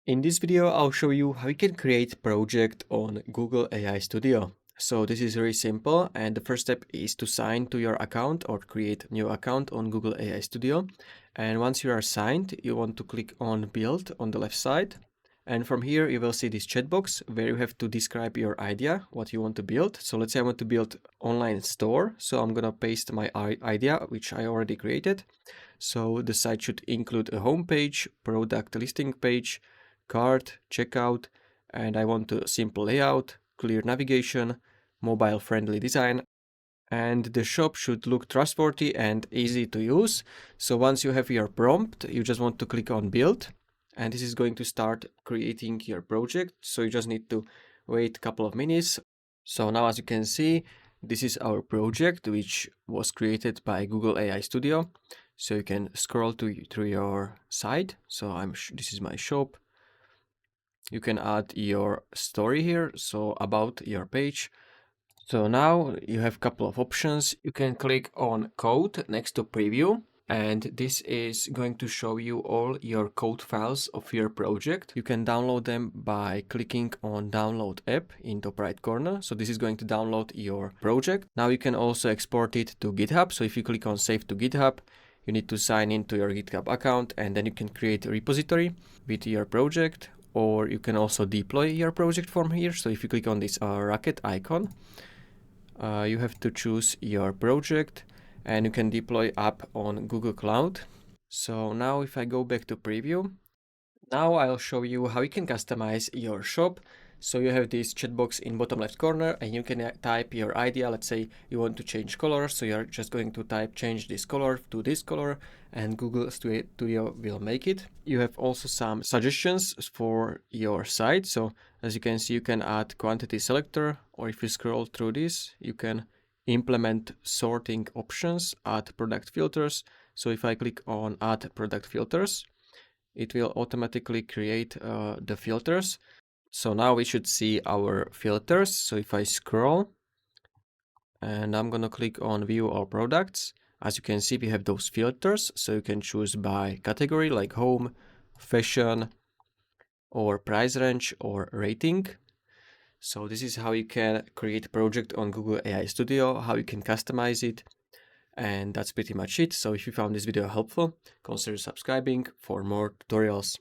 In this video, I'll show you how you can create project on Google AI Studio. So this is very simple, and the first step is to sign to your account or create a new account on Google AI Studio. And once you are signed, you want to click on Build on the left side. And from here, you will see this chat box where you have to describe your idea, what you want to build. So let's say I want to build online store. So I'm gonna paste my idea, which I already created. So the site should include a home page, product listing page, cart, checkout, and I want a simple layout, clear navigation, mobile friendly design, and the shop should look trustworthy and easy to use. So once you have your prompt, you just want to click on build, and this is going to start creating your project. So you just need to wait a couple of minutes. So now, as you can see, this is our project, which was created by Google AI Studio. So you can scroll through your site. So this is my shop. You can add your story here, so about your page. So now you have a couple of options. You can click on code next to preview, and this is going to show you all your code files of your project. You can download them by clicking on download app in top right corner. So this is going to download your project. Now you can also export it to GitHub. So if you click on save to GitHub, you need to sign into your GitHub account, and then you can create a repository with your project, or you can also deploy your project from here. So if you click on this rocket icon, you have to choose your project, and you can deploy up on Google Cloud. So now if I go back to preview, now I'll show you how you can customize your shop. So you have this chat box in bottom left corner, and you can type your idea. Let's say you want to change color, so you're just going to type change this color to this color, and Google Studio will make it. You have also some suggestions for your site. So as you can see, you can add quantity selector, or if you scroll through this, you can implement sorting options, add product filters. So if I click on add product filters, it will automatically create the filters. So now we should see our filters. So if I scroll, and I'm gonna click on view all products, as you can see, we have those filters. So you can choose by category like home, fashion, or price range, or rating. So this is how you can create a project on Google AI Studio, how you can customize it. And that's pretty much it. So if you found this video helpful, consider subscribing for more tutorials.